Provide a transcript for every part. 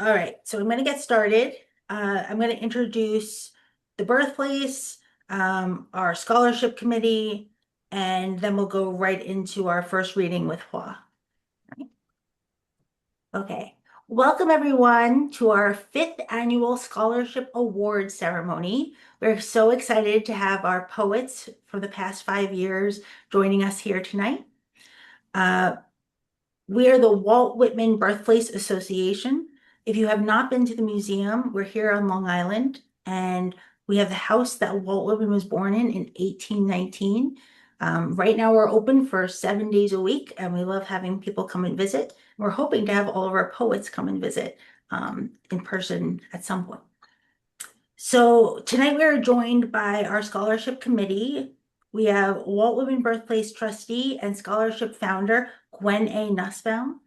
All right, so I'm going to get started. I'm going to introduce the birthplace, our scholarship committee, and then we'll go right into our first reading with Hua. Okay, welcome everyone to our fifth annual scholarship award ceremony. We're so excited to have our poets for the past 5 years joining us here tonight. Uh, We are the Walt Whitman Birthplace Association. If you have not been to the museum, we're here on Long Island, and we have the house that Walt Whitman was born in 1819. Right now, we're open for 7 days a week, and we love having people come and visit. We're hoping to have all of our poets come and visit in person at some point. So tonight we are joined by our scholarship committee. We have Walt Whitman Birthplace trustee and scholarship founder Gwenn A. Nusbaum.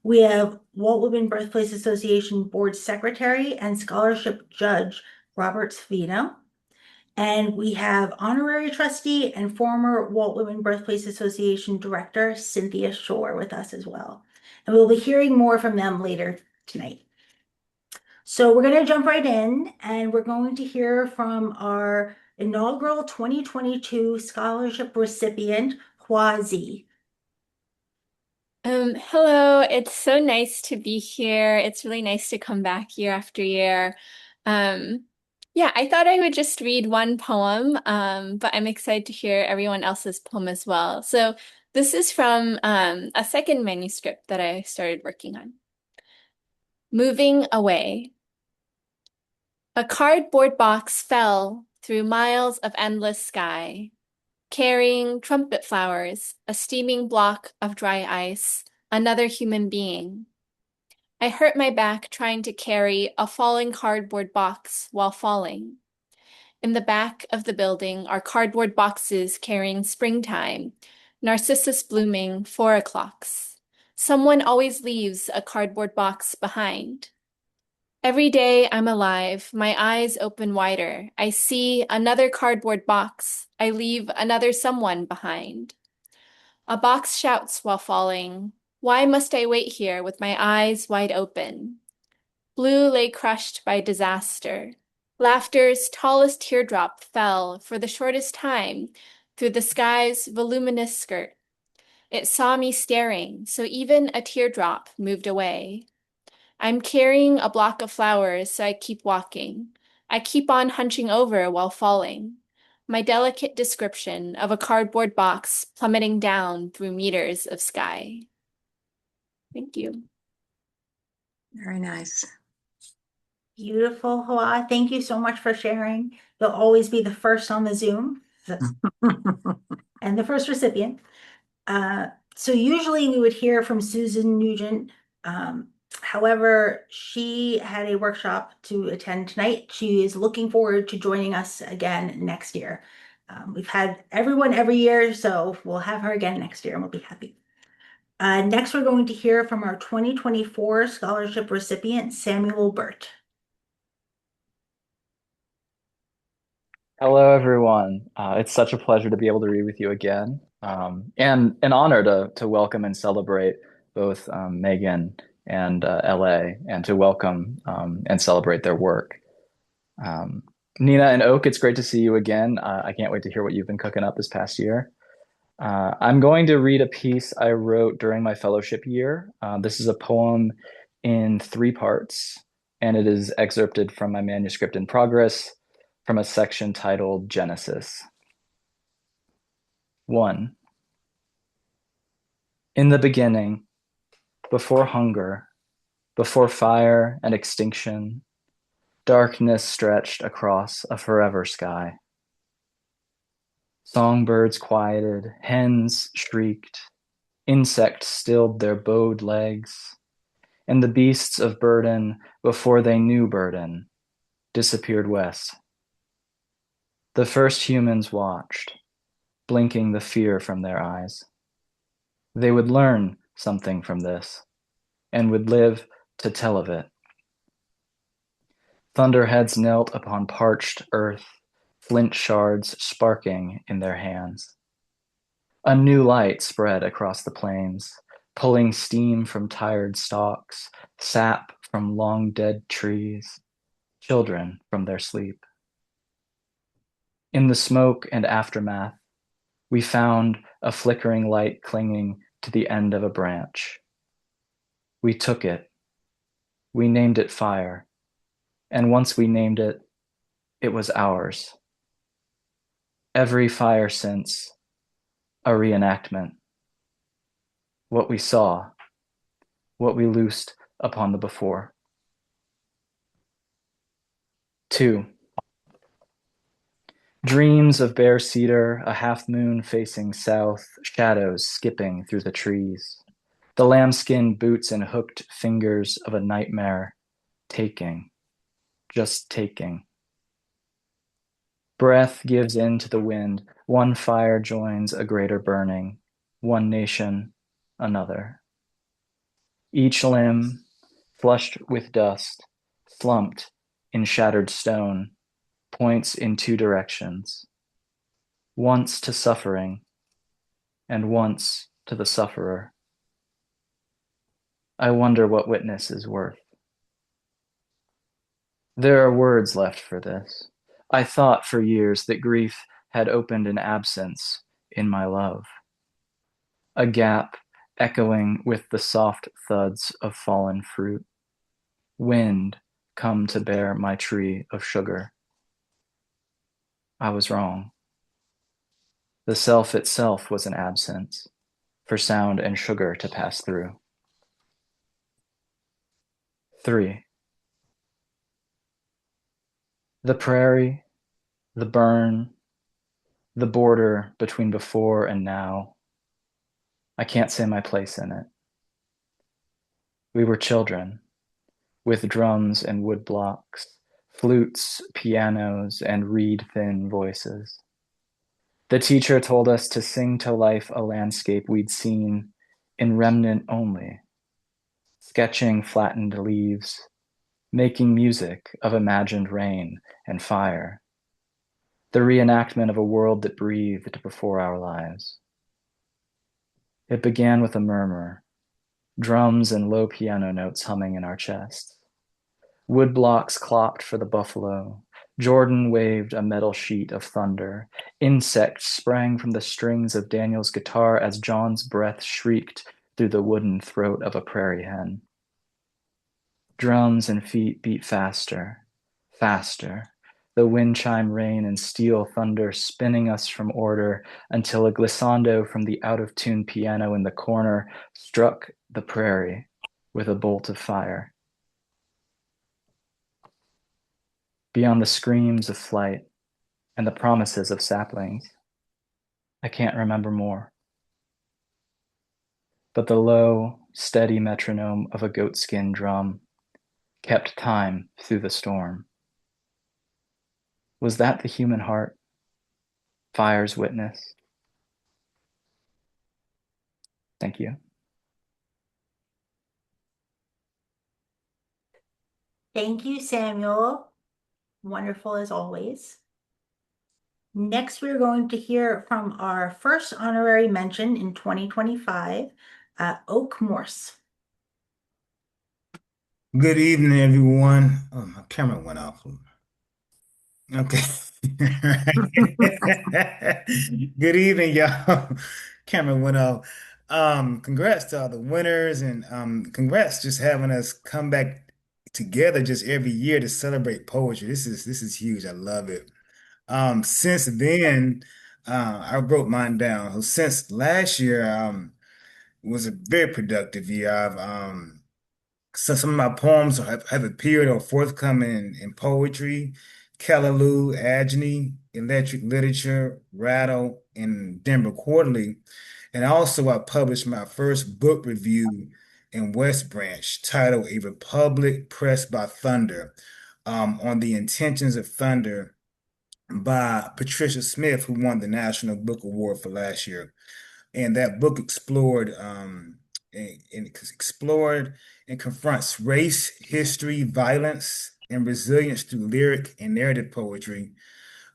We have Walt Whitman Birthplace Association board secretary and scholarship judge Robert Savino. And we have honorary trustee and former Walt Whitman Birthplace Association director Cynthia Shore with us as well. And we'll be hearing more from them later tonight. So we're going to jump right in, and we're going to hear from our inaugural 2022 scholarship recipient, Hua Z. Hello, it's so nice to be here. It's really nice to come back year after year. Um, yeah, I thought I would just read one poem, but I'm excited to hear everyone else's poem as well. So this is from a second manuscript that I started working on. Moving Away. A cardboard box fell through miles of endless sky, carrying trumpet flowers, a steaming block of dry ice, another human being. I hurt my back trying to carry a falling cardboard box while falling. In the back of the building are cardboard boxes carrying springtime, narcissus blooming 4 o'clocks. Someone always leaves a cardboard box behind. Every day I'm alive, my eyes open wider. I see another cardboard box. I leave another someone behind. A box shouts while falling. Why must I wait here with my eyes wide open? Blue lay crushed by disaster. Laughter's tallest teardrop fell for the shortest time through the sky's voluminous skirt. It saw me staring, so even a teardrop moved away. I'm carrying a block of flowers, so I keep walking. I keep on hunching over while falling. My delicate description of a cardboard box plummeting down through meters of sky. Thank you. Very nice. Beautiful, Hua. Thank you so much for sharing. You'll always be the first on the Zoom and the first recipient. So usually we would hear from Susan Nugent. However, she had a workshop to attend tonight. She is looking forward to joining us again next year. We've had everyone every year, so we'll have her again next year and we'll be happy. Next, we're going to hear from our 2024 scholarship recipient, Samuel Burt. Hello, everyone. It's such a pleasure to be able to read with you again, and an honor to welcome and celebrate both Megan and LA, and to welcome and celebrate their work. Nina and Oak, it's great to see you again. I can't wait to hear what you've been cooking up this past year. I'm going to read a piece I wrote during my fellowship year. This is a poem in 3 parts, and it is excerpted from my manuscript in progress, from a section titled Genesis. 1. In the beginning, before hunger, before fire and extinction, darkness stretched across a forever sky. Songbirds quieted, hens shrieked, insects stilled their bowed legs, and the beasts of burden, before they knew burden, disappeared west. The first humans watched, blinking the fear from their eyes. They would learn something from this, and would live to tell of it. Thunderheads knelt upon parched earth, flint shards sparking in their hands. A new light spread across the plains, pulling steam from tired stalks, sap from long dead trees, children from their sleep. In the smoke and aftermath, we found a flickering light clinging to the end of a branch. We took it. We named it fire. And once we named it, it was ours. Every fire since, a reenactment. What we saw, what we loosed upon the before. 2. Dreams of bare cedar, a half moon facing south, shadows skipping through the trees. The lambskin boots and hooked fingers of a nightmare, taking, just taking. Breath gives in to the wind, one fire joins a greater burning, one nation, another. Each limb, flushed with dust, slumped in shattered stone, points in two directions, once to suffering and once to the sufferer. I wonder what witness is worth. There are words left for this. I thought for years that grief had opened an absence in my love, a gap echoing with the soft thuds of fallen fruit. Wind come to bear my tree of sugar. I was wrong. The self itself was an absence for sound and sugar to pass through. 3. The prairie, the burn, the border between before and now. I can't say my place in it. We were children, with drums and wood blocks, flutes, pianos, and reed-thin voices. The teacher told us to sing to life a landscape we'd seen in remnant only, sketching flattened leaves, making music of imagined rain and fire, the reenactment of a world that breathed before our lives. It began with a murmur, drums and low piano notes humming in our chests. Wood blocks clopped for the buffalo. Jordan waved a metal sheet of thunder. Insects sprang from the strings of Daniel's guitar as John's breath shrieked through the wooden throat of a prairie hen. Drums and feet beat faster, faster. The wind chime rain and steel thunder spinning us from order until a glissando from the out-of-tune piano in the corner struck the prairie with a bolt of fire. Beyond the screams of flight and the promises of saplings, I can't remember more. But the low, steady metronome of a goatskin drum kept time through the storm. Was that the human heart, fire's witness? Thank you. Thank you, Samuel. Wonderful as always. Next, we're going to hear from our first honorary mention in 2025, Oak Morse. Good evening, everyone. Oh, my camera went off. Okay. Good evening, y'all. Camera went off. Congrats to all the winners and congrats just having us come back together just every year to celebrate poetry. This is huge. I love it. Since then, I wrote mine down. So since last year, was a very productive year. So some of my poems have appeared or forthcoming in poetry, Callaloo, Agony, Electric Literature, Rattle, and Denver Quarterly. And also I published my first book review in West Branch titled A Republic Pressed by Thunder, on the intentions of thunder by Patricia Smith, who won the National Book Award for last year. And that book explored and confronts race, history, violence, and resilience through lyric and narrative poetry.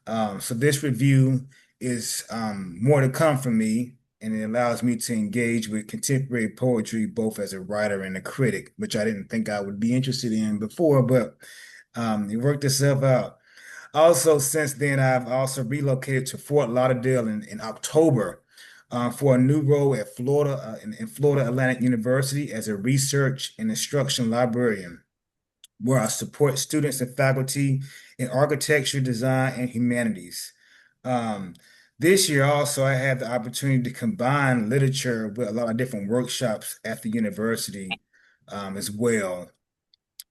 So this review is more to come from me. and it allows me to engage with contemporary poetry both as a writer and a critic, which I didn't think I would be interested in before, but it worked itself out. Also, since then, I've also relocated to Fort Lauderdale in October for a new role at in Florida Atlantic University as a research and instruction librarian, where I support students and faculty in architecture, design, and humanities. Um, this year also, I had the opportunity to combine literature with a lot of different workshops at the university as well.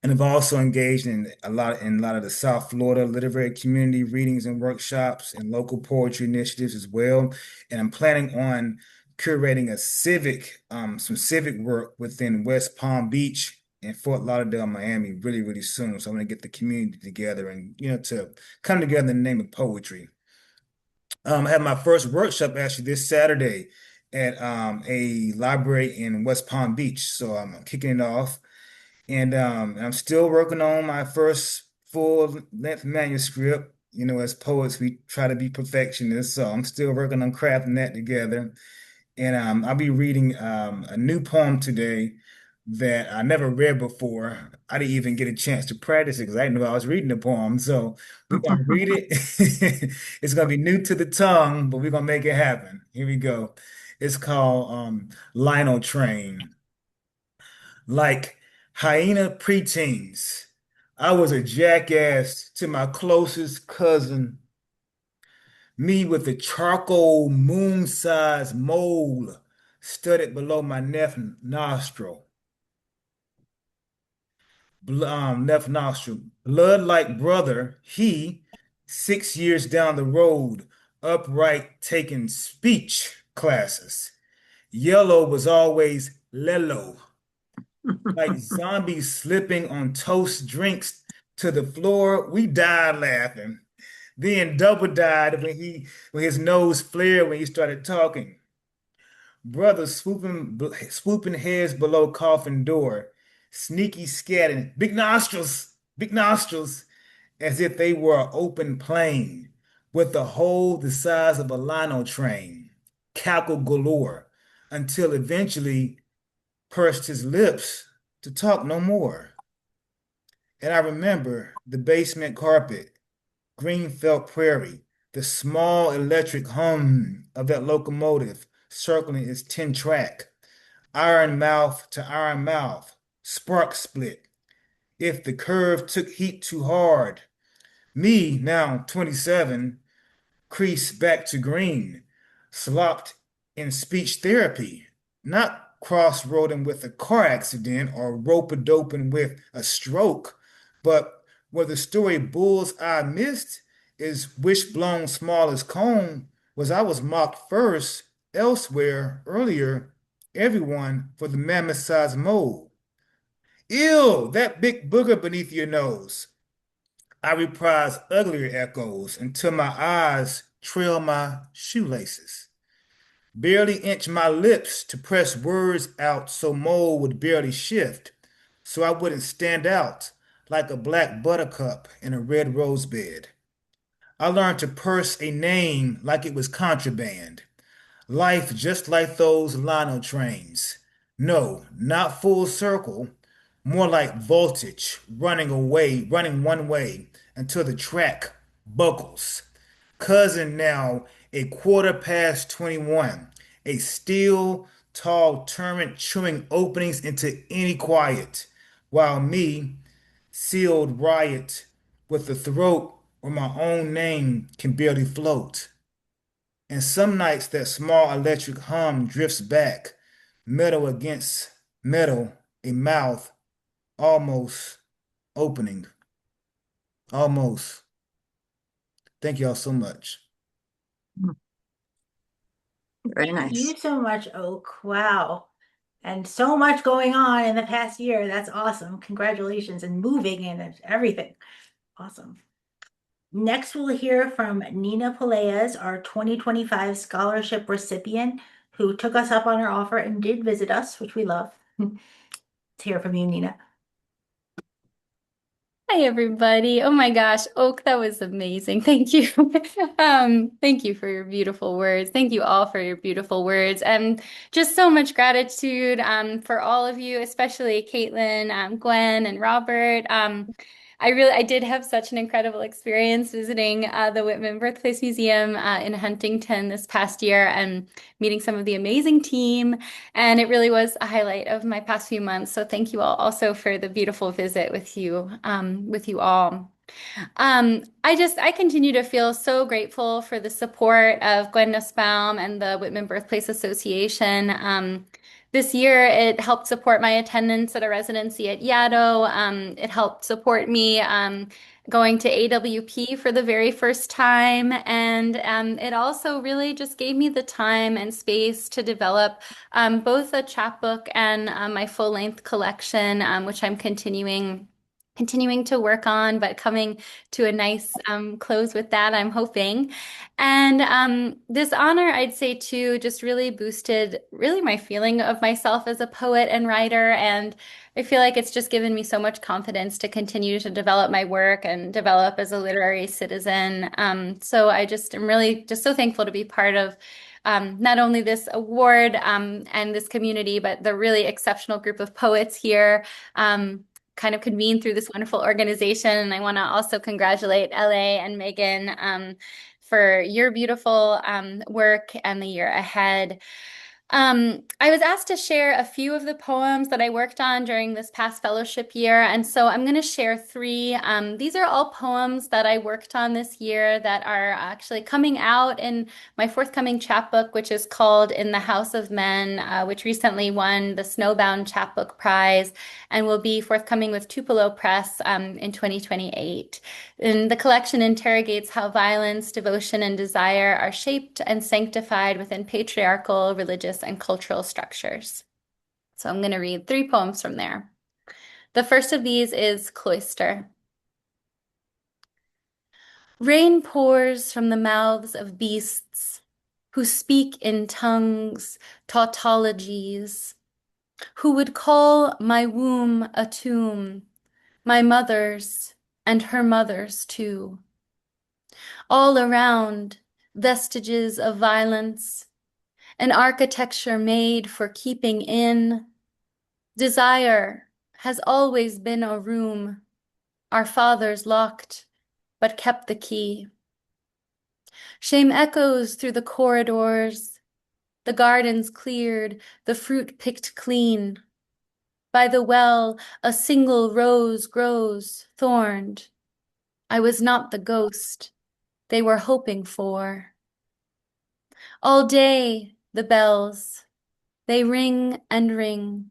And I've also engaged in a lot of the South Florida literary community readings and workshops and local poetry initiatives as well. And I'm planning on curating some civic work within West Palm Beach and Fort Lauderdale, Miami, really, really soon. So I'm gonna get the community together and to come together in the name of poetry. I had my first workshop actually this Saturday at a library in West Palm Beach. So I'm kicking it off. And I'm still working on my first full-length manuscript. As poets, we try to be perfectionists, so I'm still working on crafting that together. And I'll be reading a new poem today that I never read before. I didn't even get a chance to practice it because I didn't know I was reading the poem. So we're gonna read it. It's gonna be new to the tongue, but we're gonna make it happen. Here we go. It's called Lionel Train. Like hyena preteens, I was a jackass to my closest cousin, me with a charcoal moon-sized mole studded below my nostril. Left nostril. Blood like brother, he, 6 years down the road, upright taking speech classes. Yellow was always Lelo, like zombies slipping on toast drinks to the floor. We died laughing. Then double died when his nose flared when he started talking. Brothers swooping heads below coffin door, sneaky scatting, big nostrils, as if they were an open plain, with a hole the size of a lino train, cackle galore, until eventually pursed his lips to talk no more. And I remember the basement carpet, green felt prairie, the small electric hum of that locomotive circling its 10 track, iron mouth to iron mouth, spark split. If the curve took heat too hard, me, now 27, crease back to green, slopped in speech therapy, not crossroading with a car accident or rope-a-doping with a stroke, but where the story bull's eye missed is wishbone small as cone, was I was mocked first, elsewhere, earlier, everyone for the mammoth-sized mole. Ew, that big booger beneath your nose. I reprise uglier echoes until my eyes trail my shoelaces. Barely inch my lips to press words out so mole would barely shift, so I wouldn't stand out like a black buttercup in a red rose bed. I learned to purse a name like it was contraband. Life just like those Lino trains. No, not full circle, more like voltage, running one way until the track buckles. Cousin now a quarter past 21, a still tall torrent chewing openings into any quiet, while me sealed riot with a throat where my own name can barely float. And some nights that small electric hum drifts back, metal against metal, a mouth almost opening. Almost. Thank y'all so much. Very Thank you nice. so much, Oak. Wow. And so much going on in the past year. That's awesome. Congratulations and moving and everything. Awesome. Next, we'll hear from Nina Peleas, our 2025 scholarship recipient, who took us up on her offer and did visit us, which we love. Let's hear from you, Nina. Hi, everybody. Oh my gosh, Oak, that was amazing. Thank you. Thank you for your beautiful words. Thank you all for your beautiful words. And just so much gratitude for all of you, especially Caitlin, Gwen, and Robert. I did have such an incredible experience visiting the Whitman Birthplace Museum in Huntington this past year and meeting some of the amazing team. And it really was a highlight of my past few months. So thank you all also for the beautiful visit with you all. I continue to feel so grateful for the support of Gwenn Nusbaum and the Whitman Birthplace Association. This year, it helped support my attendance at a residency at Yaddo. It helped support me going to AWP for the very first time. And it also really just gave me the time and space to develop both a chapbook and my full-length collection, which I'm continuing to work on, but coming to a nice close with that, I'm hoping. And this honor, I'd say too, just really boosted really my feeling of myself as a poet and writer. And I feel like it's just given me so much confidence to continue to develop my work and develop as a literary citizen. So I just am really just so thankful to be part of not only this award and this community, but the really exceptional group of poets here. Kind of convened through this wonderful organization. And I want to also congratulate LA and Megan for your beautiful work and the year ahead. I was asked to share a few of the poems that I worked on during this past fellowship year, and so I'm going to share three. These are all poems that I worked on this year that are actually coming out in my forthcoming chapbook, which is called In the House of Men, which recently won the Snowbound Chapbook Prize and will be forthcoming with Tupelo Press in 2028. And the collection interrogates how violence, devotion, and desire are shaped and sanctified within patriarchal, religious, and cultural structures. So I'm going to read three poems from there. The first of these is Cloister. Rain pours from the mouths of beasts who speak in tongues, tautologies, who would call my womb a tomb, my mother's and her mother's too. All around, vestiges of violence, an architecture made for keeping in. Desire has always been a room, our fathers locked, but kept the key. Shame echoes through the corridors, the gardens cleared, the fruit picked clean. By the well, a single rose grows, thorned. I was not the ghost they were hoping for. All day, the bells, they ring and ring,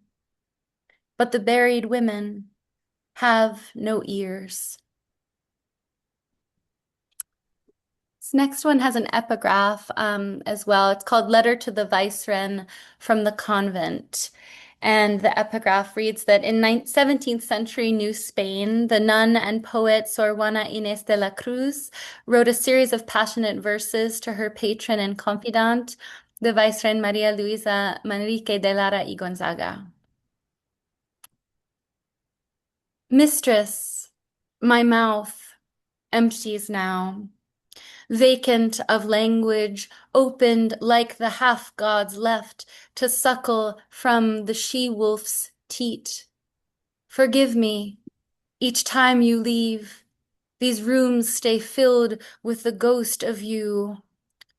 but the buried women have no ears. This next one has an epigraph as well. It's called Letter to the Viceroy from the Convent. And the epigraph reads that in 17th century New Spain, the nun and poet Sor Juana Inés de la Cruz wrote a series of passionate verses to her patron and confidant, the Viceroy María Luisa Manrique de Lara y Gonzaga. Mistress, my mouth empties now, vacant of language, opened like the half-gods left to suckle from the she-wolf's teat. Forgive me, each time you leave, these rooms stay filled with the ghost of you.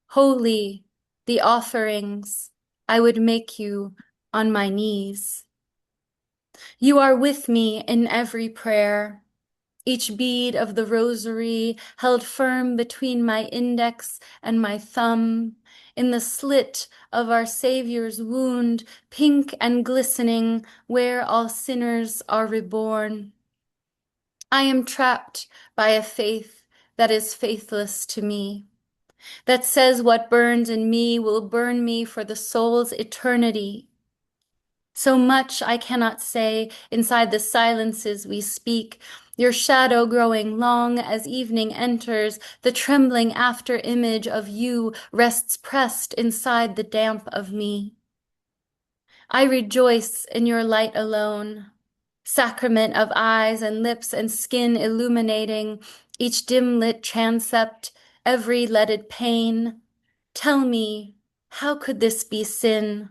Holy, the offerings, I would make you on my knees. You are with me in every prayer, each bead of the rosary held firm between my index and my thumb, in the slit of our Savior's wound, pink and glistening, where all sinners are reborn. I am trapped by a faith that is faithless to me, that says what burns in me will burn me for the soul's eternity. So much I cannot say inside the silences we speak, your shadow growing long as evening enters, the trembling after image of you rests pressed inside the damp of me. I rejoice in your light alone, sacrament of eyes and lips and skin illuminating each dim-lit transept, every leaded pane. Tell me, how could this be sin?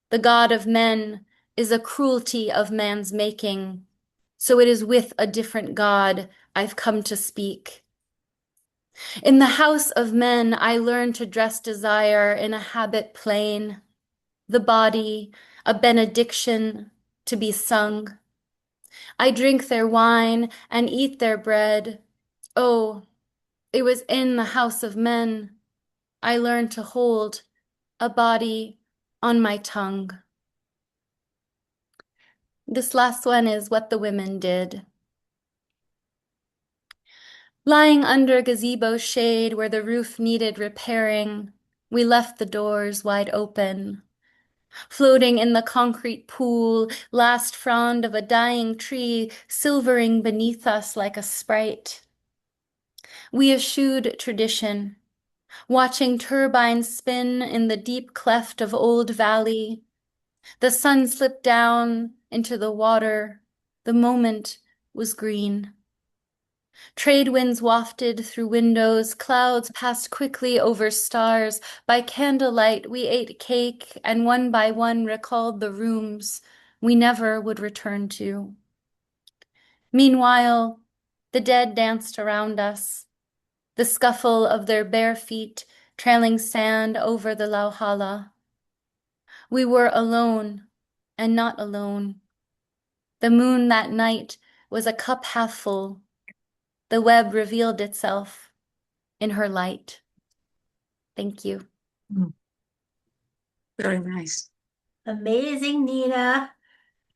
The God of men is a cruelty of man's making, so it is with a different God I've come to speak. In the house of men, I learned to dress desire in a habit plain, the body, a benediction to be sung. I drink their wine and eat their bread. Oh, it was in the house of men I learned to hold a body on my tongue. This last one is what the women did. Lying under gazebo shade where the roof needed repairing, we left the doors wide open. Floating in the concrete pool, last frond of a dying tree silvering beneath us like a sprite. We eschewed tradition, watching turbines spin in the deep cleft of Old Valley. The sun slipped down into the water. The moment was green. Trade winds wafted through windows, clouds passed quickly over stars. By candlelight, we ate cake and one by one recalled the rooms we never would return to. Meanwhile, the dead danced around us, the scuffle of their bare feet trailing sand over the lauhala. We were alone and not alone. The moon that night was a cup half full. The web revealed itself in her light. Thank you. Very nice. Amazing, Nina.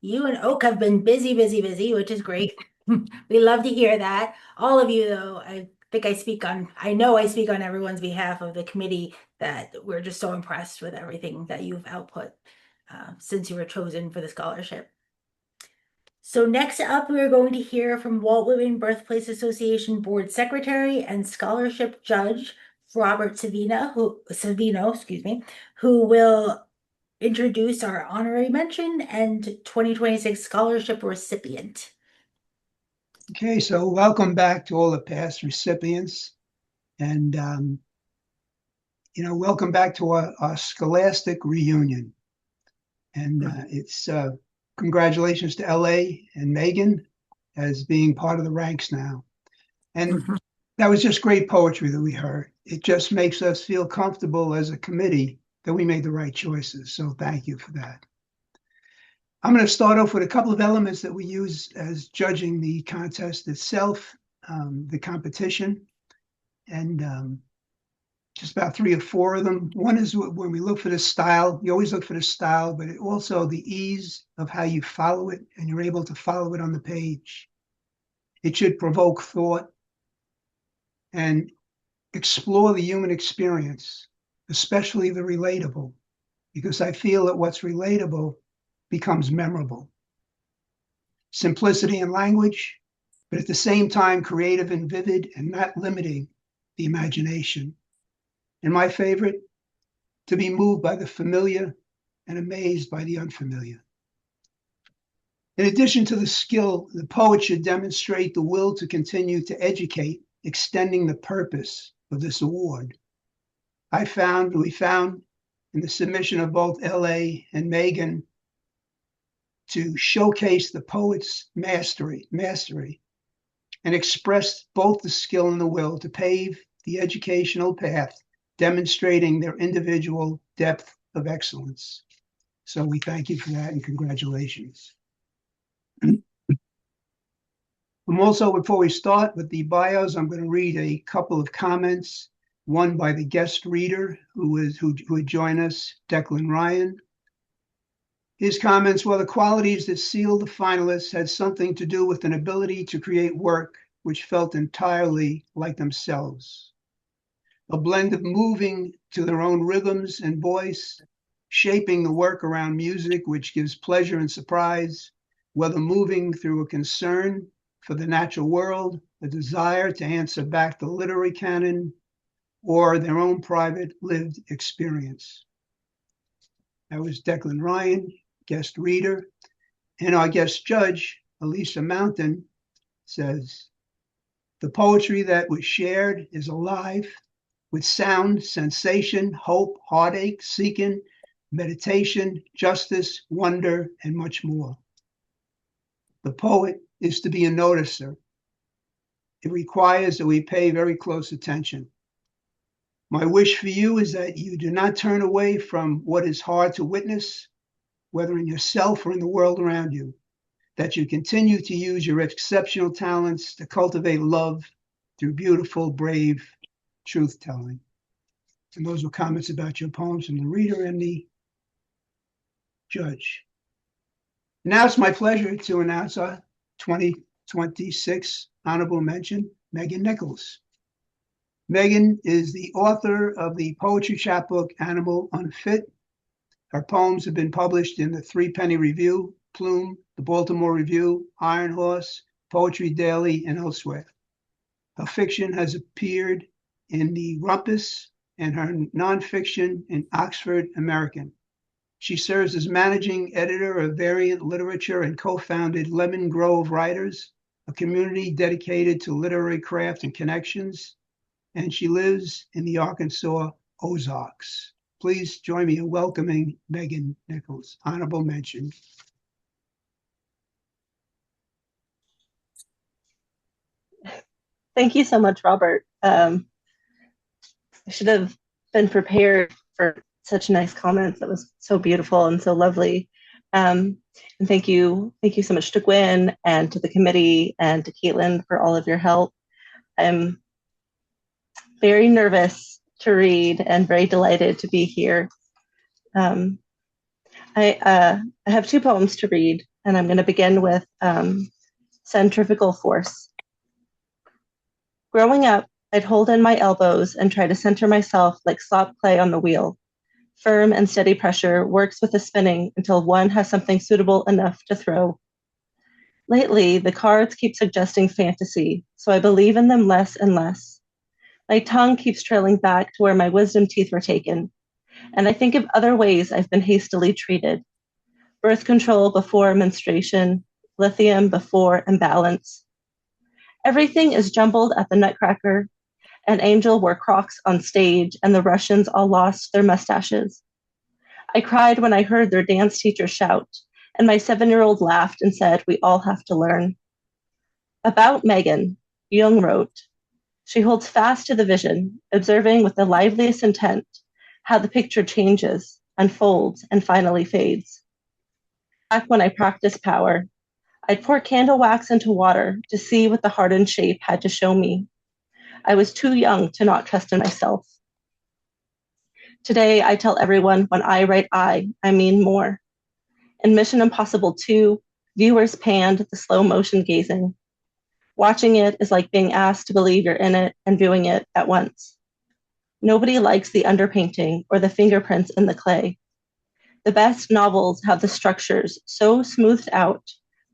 You and Oak have been busy, busy, busy, which is great. We love to hear that. All of you, though, I know I speak on everyone's behalf of the committee that we're just so impressed with everything that you've output since you were chosen for the scholarship. So next up, we are going to hear from Walt Whitman Birthplace Association Board Secretary and Scholarship Judge Robert Savino, who will introduce our honorary mention and 2026 scholarship recipient. Okay, so welcome back to all the past recipients, and welcome back to our scholastic reunion. And it's congratulations to LA and Megan as being part of the ranks now. And that was just great poetry that we heard. It just makes us feel comfortable as a committee that we made the right choices. So thank you for that. I'm going to start off with a couple of elements that we use as judging the contest itself, the competition, and just about 3 or 4 of them. One is when we look for the style. You always look for the style, but also the ease of how you follow it, and you're able to follow it on the page. It should provoke thought and explore the human experience, especially the relatable, because I feel that what's relatable becomes memorable. Simplicity in language, but at the same time creative and vivid and not limiting the imagination. And my favorite, to be moved by the familiar and amazed by the unfamiliar. In addition to the skill, the poet should demonstrate the will to continue to educate, extending the purpose of this award. We found in the submission of both LA and Megan to showcase the poet's mastery and express both the skill and the will to pave the educational path, demonstrating their individual depth of excellence. So we thank you for that and congratulations. Also, before we start with the bios, I'm going to read a couple of comments, one by the guest reader who would join us, Declan Ryan. His comments, well, the qualities that sealed the finalists had something to do with an ability to create work which felt entirely like themselves. A blend of moving to their own rhythms and voice, shaping the work around music which gives pleasure and surprise, whether moving through a concern for the natural world, a desire to answer back the literary canon, or their own private lived experience. That was Declan Ryan, guest reader. And our guest judge, Alicia Mountain, says, the poetry that was shared is alive with sound, sensation, hope, heartache, seeking, meditation, justice, wonder, and much more. The poet is to be a noticer. It requires that we pay very close attention. My wish for you is that you do not turn away from what is hard to witness, whether in yourself or in the world around you, that you continue to use your exceptional talents to cultivate love through beautiful, brave truth-telling. And those were comments about your poems from the reader and the judge. Now it's my pleasure to announce our 2026 honorable mention, Megan Nichols. Megan is the author of the poetry chapbook, Animal Unfit. Her poems have been published in the Three Penny Review, Plume, the Baltimore Review, Iron Horse, Poetry Daily, and elsewhere. Her fiction has appeared in the Rumpus and her nonfiction in Oxford American. She serves as managing editor of Variant Literature and co-founded Lemon Grove Writers, a community dedicated to literary craft and connections. And she lives in the Arkansas Ozarks. Please join me in welcoming Megan Nichols, honorable mention. Thank you so much, Robert. I should have been prepared for such nice comments. That was so beautiful and so lovely. And thank you so much to Gwen and to the committee and to Caitlin for all of your help. I'm very nervous to read and very delighted to be here. I have two poems to read, and I'm going to begin with Centrifugal Force. Growing up, I'd hold in my elbows and try to center myself like slop clay on the wheel. Firm and steady pressure works with the spinning until one has something suitable enough to throw. Lately, the cards keep suggesting fantasy, so I believe in them less and less. My tongue keeps trailing back to where my wisdom teeth were taken, and I think of other ways I've been hastily treated. Birth control before menstruation, lithium before imbalance. Everything is jumbled at the Nutcracker. An angel wore Crocs on stage, and the Russians all lost their mustaches. I cried when I heard their dance teacher shout, and my 7-year-old laughed and said, we all have to learn. About Megan, Jung wrote, she holds fast to the vision, observing with the liveliest intent how the picture changes, unfolds, and finally fades. Back when I practiced power, I'd pour candle wax into water to see what the hardened shape had to show me. I was too young to not trust in myself. Today, I tell everyone when I write I mean more. In Mission Impossible 2, viewers panned the slow motion gazing. Watching it is like being asked to believe you're in it and viewing it at once. Nobody likes the underpainting or the fingerprints in the clay. The best novels have the structures so smoothed out,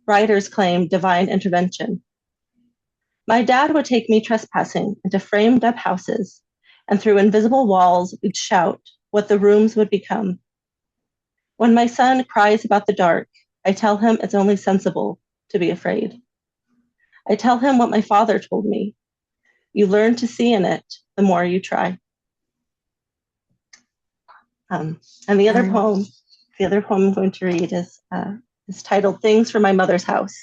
writers claim divine intervention. My dad would take me trespassing into framed up houses, and through invisible walls, we'd shout what the rooms would become. When my son cries about the dark, I tell him it's only sensible to be afraid. I tell him what my father told me. You learn to see in it the more you try. And the other poem I'm going to read is titled Things from My Mother's House.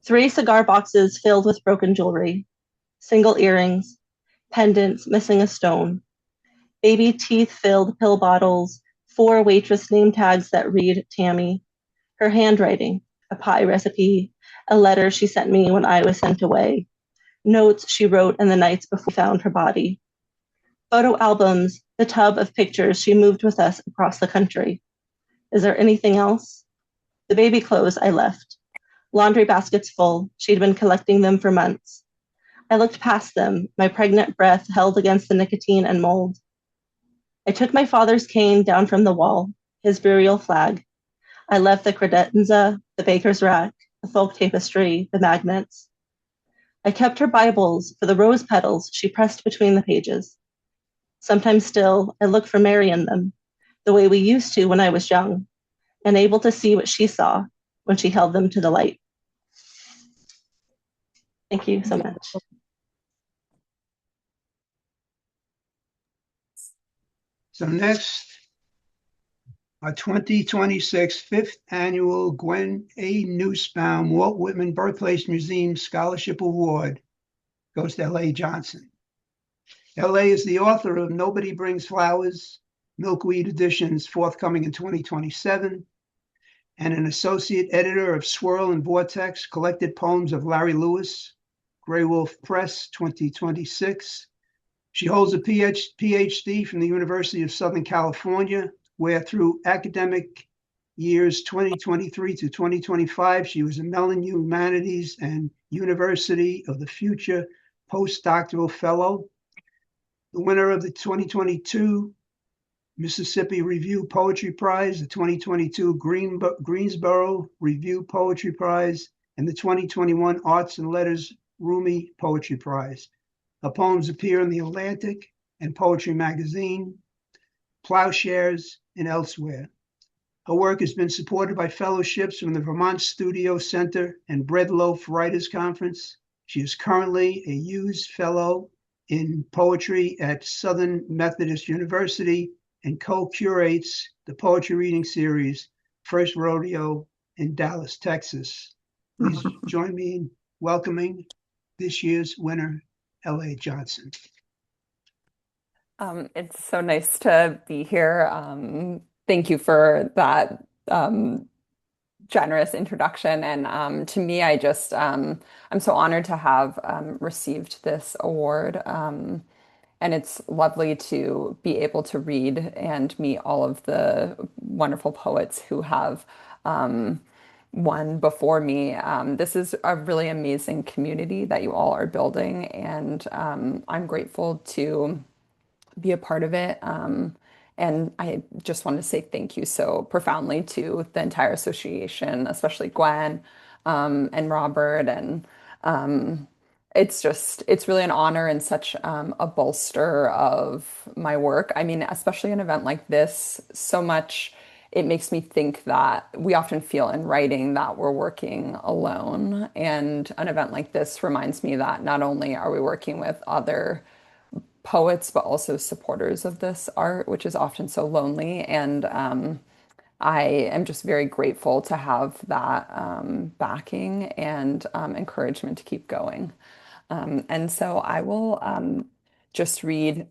3 cigar boxes filled with broken jewelry, single earrings, pendants missing a stone, baby teeth-filled pill bottles, 4 waitress name tags that read Tammy, her handwriting, a pie recipe, a letter she sent me when I was sent away, notes she wrote in the nights before we found her body, photo albums, the tub of pictures she moved with us across the country. Is there anything else? The baby clothes I left. Laundry baskets full. She'd been collecting them for months. I looked past them, my pregnant breath held against the nicotine and mold. I took my father's cane down from the wall, his burial flag. I left the credenza, the baker's rack, the folk tapestry, the magnets. I kept her Bibles for the rose petals she pressed between the pages. Sometimes still, I look for Mary in them, the way we used to when I was young, and able to see what she saw, when she held them to the light. Thank you so much. So next, our 2026 fifth annual Gwenn A. Nusbaum Walt Whitman Birthplace Museum Scholarship Award goes to L.A. Johnson. L.A. is the author of Nobody Brings Flowers, Milkweed editions forthcoming in 2027, and an associate editor of Swirl and Vortex, collected poems of Larry Lewis, Grey Wolf Press, 2026. She holds a PhD from the University of Southern California, where through academic years 2023 to 2025, she was a Mellon Humanities and University of the Future postdoctoral fellow, the winner of the 2022 Mississippi Review Poetry Prize, the 2022 Greensboro Review Poetry Prize, and the 2021 Arts and Letters Rumi Poetry Prize. Her poems appear in The Atlantic and Poetry Magazine, Plowshares, and elsewhere. Her work has been supported by fellowships from the Vermont Studio Center and Breadloaf Writers Conference. She is currently a Hughes Fellow in Poetry at Southern Methodist University and co-curates the poetry reading series, First Rodeo in Dallas, Texas. Please join me in welcoming this year's winner, L.A. Johnson. It's so nice to be here. Thank you for that generous introduction. And to me, I'm so honored to have received this award. And it's lovely to be able to read and meet all of the wonderful poets who have won before me. This is a really amazing community that you all are building, and I'm grateful to be a part of it. And I just want to say thank you so profoundly to the entire association, especially Gwen, and Robert. And it's really an honor and such a bolster of my work. I mean, especially an event like this, so much it makes me think that we often feel in writing that we're working alone. And an event like this reminds me that not only are we working with other poets, but also supporters of this art, which is often so lonely. And I am just very grateful to have that backing and encouragement to keep going. And so I will just read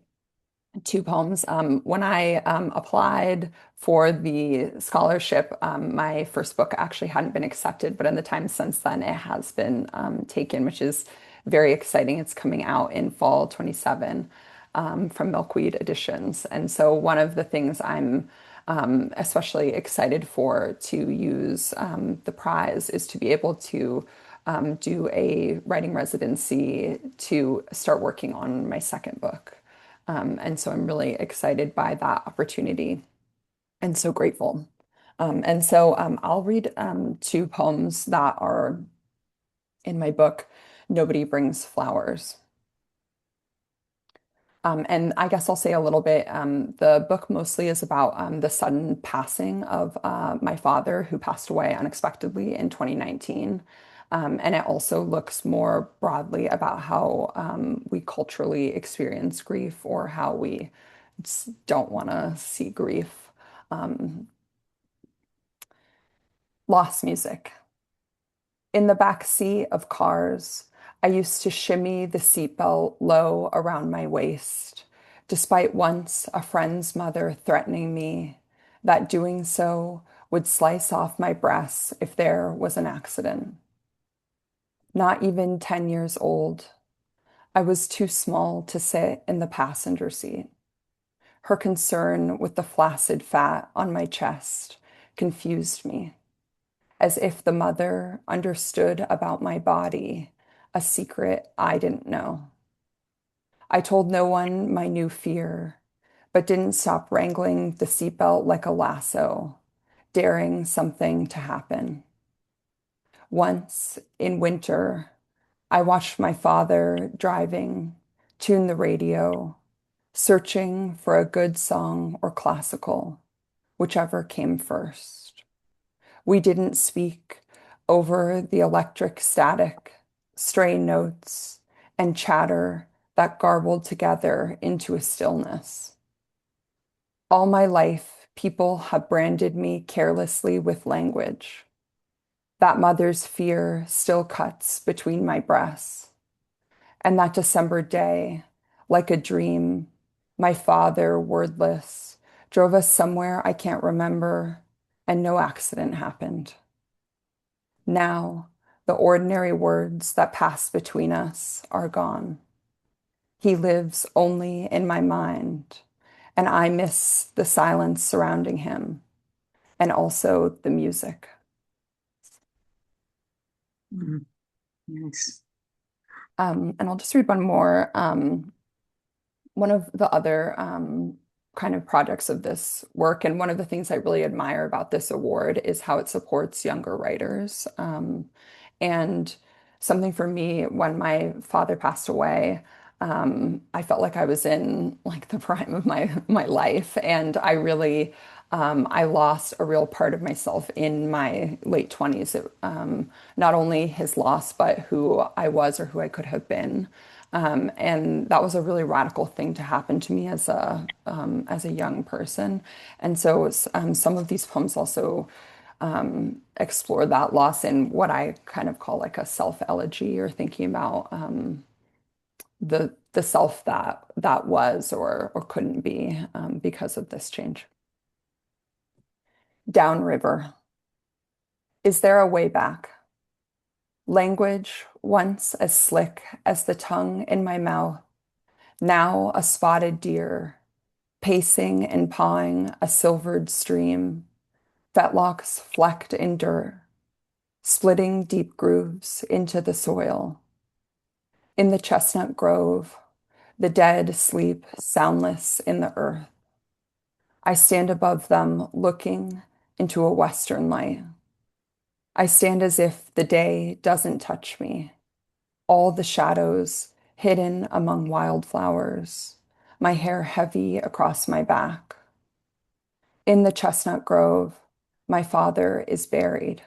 two poems. When I applied for the scholarship, my first book actually hadn't been accepted, but in the time since then, it has been taken, which is very exciting. It's coming out in fall 27 from Milkweed Editions. And so one of the things I'm especially excited for to use the prize is to be able to do a writing residency to start working on my second book. And so I'm really excited by that opportunity and so grateful. And so I'll read two poems that are in my book, Nobody Brings Flowers. And I guess I'll say a little bit. The book mostly is about the sudden passing of my father, who passed away unexpectedly in 2019. And it also looks more broadly about how we culturally experience grief, or how we just don't want to see grief. Lost music. In the back seat of cars, I used to shimmy the seatbelt low around my waist, despite once a friend's mother threatening me that doing so would slice off my breasts if there was an accident. Not even 10 years old, I was too small to sit in the passenger seat. Her concern with the flaccid fat on my chest confused me, as if the mother understood about my body a secret I didn't know. I told no one my new fear, but didn't stop wrangling the seatbelt like a lasso, daring something to happen. Once, in winter, I watched my father driving, tune the radio, searching for a good song or classical, whichever came first. We didn't speak over the electric static, stray notes, and chatter that garbled together into a stillness. All my life, people have branded me carelessly with language. That mother's fear still cuts between my breasts. And that December day, like a dream, my father, wordless, drove us somewhere I can't remember, and no accident happened. Now, the ordinary words that passed between us are gone. He lives only in my mind, and I miss the silence surrounding him, and also the music. Nice. And I'll just read one more. One of the other kind of projects of this work, and one of the things I really admire about this award is how it supports younger writers. And something for me, when my father passed away, I felt like I was in like the prime of my life, and I really I lost a real part of myself in my late 20s. Not only his loss, but who I was or who I could have been. And that was a really radical thing to happen to me as a young person. And so some of these poems also explore that loss in what I kind of call like a self-elegy, or thinking about the self that was or couldn't be because of this change. Downriver. Is there a way back? Language once as slick as the tongue in my mouth, now a spotted deer, pacing and pawing a silvered stream, fetlocks flecked in dirt, splitting deep grooves into the soil. In the chestnut grove, the dead sleep soundless in the earth. I stand above them looking into a western light. I stand as if the day doesn't touch me. All the shadows hidden among wildflowers, my hair heavy across my back. In the chestnut grove, my father is buried.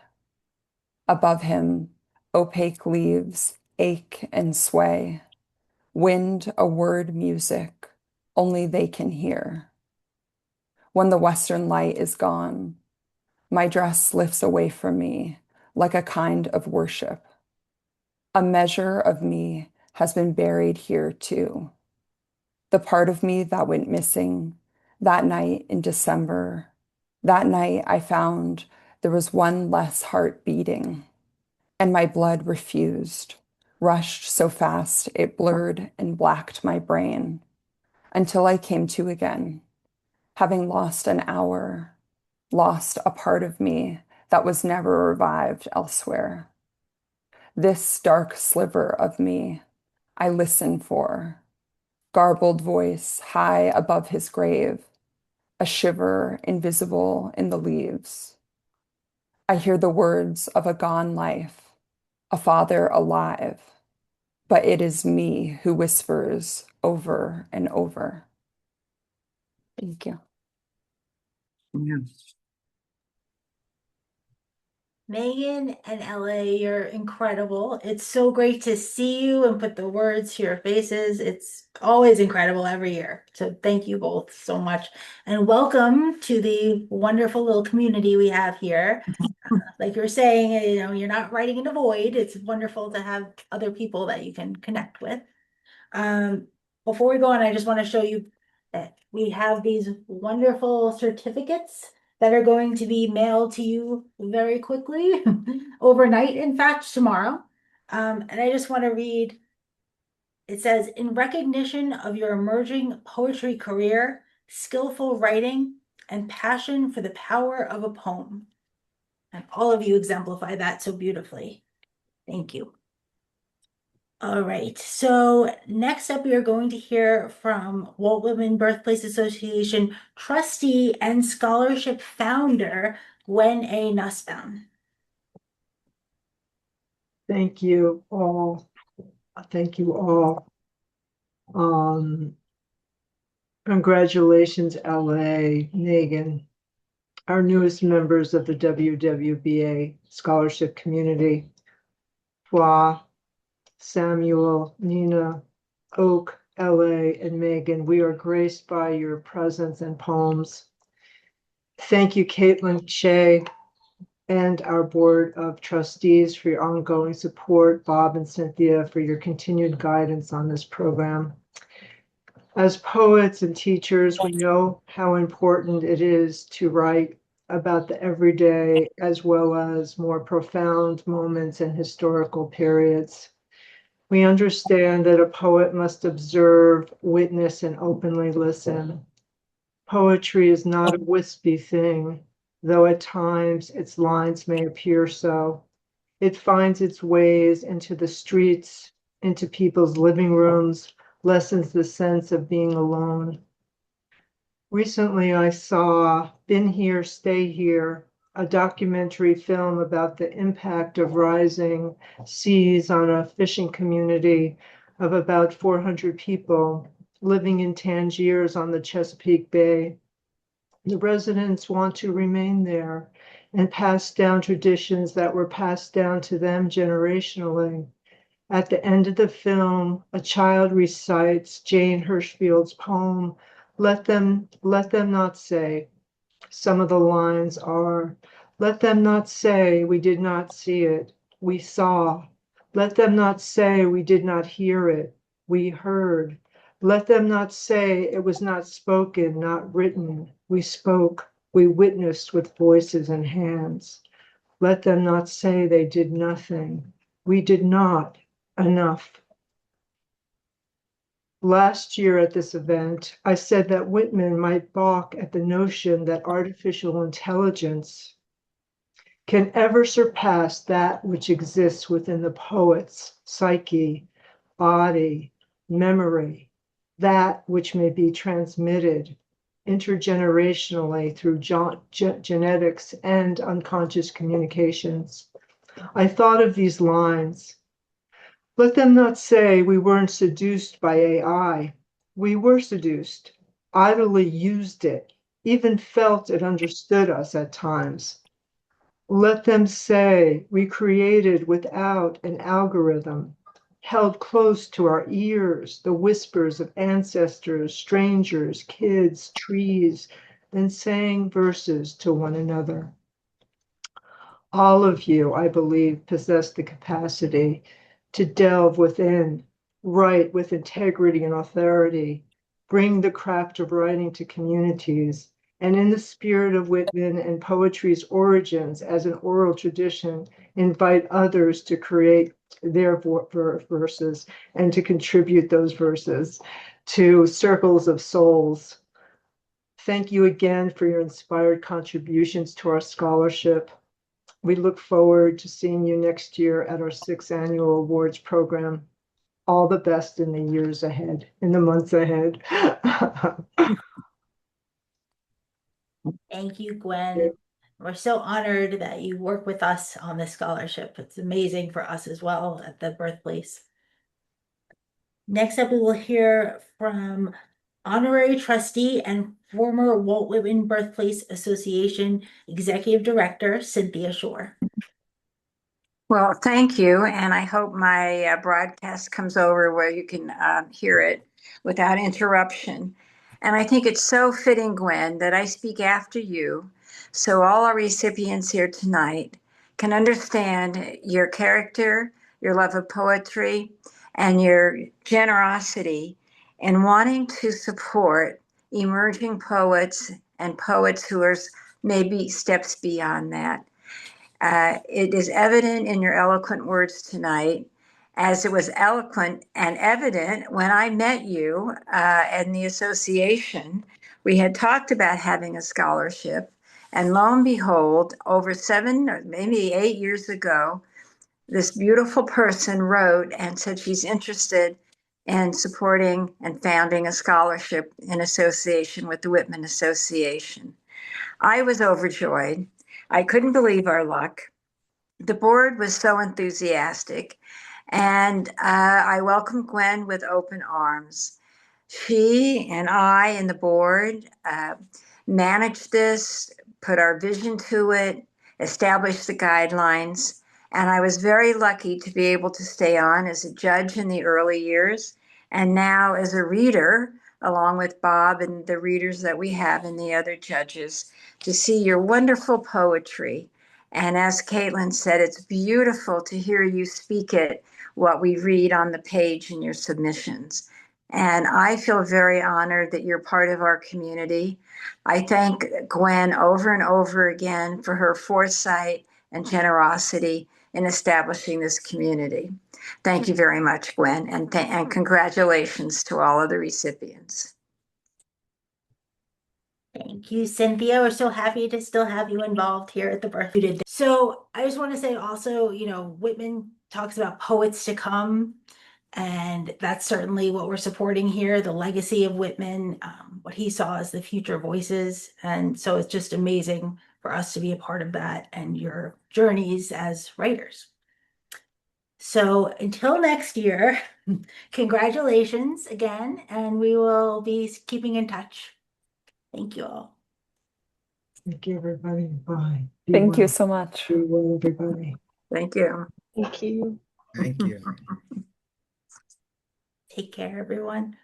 Above him, opaque leaves ache and sway. Wind a word music only they can hear. When the western light is gone, my dress lifts away from me like a kind of worship. A measure of me has been buried here too. The part of me that went missing that night in December, that night I found there was one less heart beating, and my blood refused, rushed so fast it blurred and blacked my brain, until I came to again, having lost an hour, lost a part of me that was never revived elsewhere. This dark sliver of me I listen for, garbled voice high above his grave, a shiver invisible in the leaves. I hear the words of a gone life, a father alive, but it is me who whispers over and over. Thank you. Yeah. Megan and LA, you're incredible. It's so great to see you and put the words to your faces. It's always incredible every year. So thank you both so much. And welcome to the wonderful little community we have here. Like you're saying, you're not writing in a void. It's wonderful to have other people that you can connect with. Before we go on, I just want to show you that we have these wonderful certificates that are going to be mailed to you very quickly, overnight, in fact, tomorrow. And I just want to read, it says, in recognition of your emerging poetry career, skillful writing, and passion for the power of a poem. And all of you exemplify that so beautifully. Thank you. All right, so next up, we are going to hear from Walt Whitman Birthplace Association trustee and scholarship founder, Gwenn A. Nusbaum. Thank you all. Thank you all. Congratulations, LA, Megan. our newest members of the WWBA scholarship community, Fwa, Samuel, Nina, Oak, LA, and Megan. We are graced by your presence and poems. Thank you, Caitlin Shea, and our Board of Trustees for your ongoing support, Bob and Cynthia for your continued guidance on this program. As poets and teachers, we know how important it is to write about the everyday as well as more profound moments and historical periods. We understand that a poet must observe, witness, and openly listen. Poetry is not a wispy thing, though at times its lines may appear so. It finds its ways into the streets, into people's living rooms, lessens the sense of being alone. Recently, I saw Been Here, Stay Here, a documentary film about the impact of rising seas on a fishing community of about 400 people living in Tangiers on the Chesapeake Bay. The residents want to remain there and pass down traditions that were passed down to them generationally. At the end of the film, a child recites Jane Hirshfield's poem, Let Them Not Say. Some of the lines are, let them not say we did not see it, we saw. Let them not say we did not hear it, we heard. Let them not say it was not spoken, not written, we spoke, we witnessed with voices and hands. Let them not say they did nothing, we did not enough. Last year at this event, I said that Whitman might balk at the notion that artificial intelligence can ever surpass that which exists within the poet's psyche, body, memory, that which may be transmitted intergenerationally through genetics and unconscious communications. I thought of these lines. Let them not say we weren't seduced by AI. We were seduced, idly used it, even felt it understood us at times. Let them say we created without an algorithm, held close to our ears the whispers of ancestors, strangers, kids, trees, then sang verses to one another. All of you, I believe, possess the capacity to delve within, write with integrity and authority, bring the craft of writing to communities, and in the spirit of Whitman and poetry's origins as an oral tradition, invite others to create their verses and to contribute those verses to circles of souls. Thank you again for your inspired contributions to our scholarship. We look forward to seeing you next year at our 6th annual awards program. All the best in the years ahead, in the months ahead. Thank you, Gwen. We're so honored that you work with us on this scholarship. It's amazing for us as well at the birthplace. Next up, we will hear from Honorary Trustee and former Walt Whitman Birthplace Association Executive Director, Cynthia Shore. Well, thank you, and I hope my broadcast comes over where you can hear it without interruption. And I think it's so fitting, Gwen, that I speak after you, so all our recipients here tonight can understand your character, your love of poetry, and your generosity in wanting to support emerging poets and poets who are maybe steps beyond that. It is evident in your eloquent words tonight, as it was eloquent and evident when I met you in the association. We had talked about having a scholarship, and lo and behold, over 7 or maybe 8 years ago, this beautiful person wrote and said she's interested in supporting and founding a scholarship in association with the Whitman Association. I was overjoyed. I couldn't believe our luck. The board was so enthusiastic, and I welcomed Gwen with open arms. She and I and the board managed this, put our vision to it, established the guidelines. And I was very lucky to be able to stay on as a judge in the early years and now as a reader, along with Bob and the readers that we have and the other judges, to see your wonderful poetry. And as Caitlin said, it's beautiful to hear you speak it, what we read on the page in your submissions. And I feel very honored that you're part of our community. I thank Gwenn over and over again for her foresight and generosity in establishing this community. Thank you very much, Gwenn, and congratulations to all of the recipients. Thank you, Cynthia. We're so happy to still have you involved here at the birth you did. So I just want to say also, Whitman talks about poets to come, and that's certainly what we're supporting here, the legacy of Whitman, what he saw as the future voices. And so it's just amazing for us to be a part of that and your journeys as writers. So until next year, congratulations again, and we will be keeping in touch. Thank you all. Thank you, everybody. Bye. Be Thank you well. so much. Be well, everybody. Thank you. Thank you. Thank you. Take care, everyone.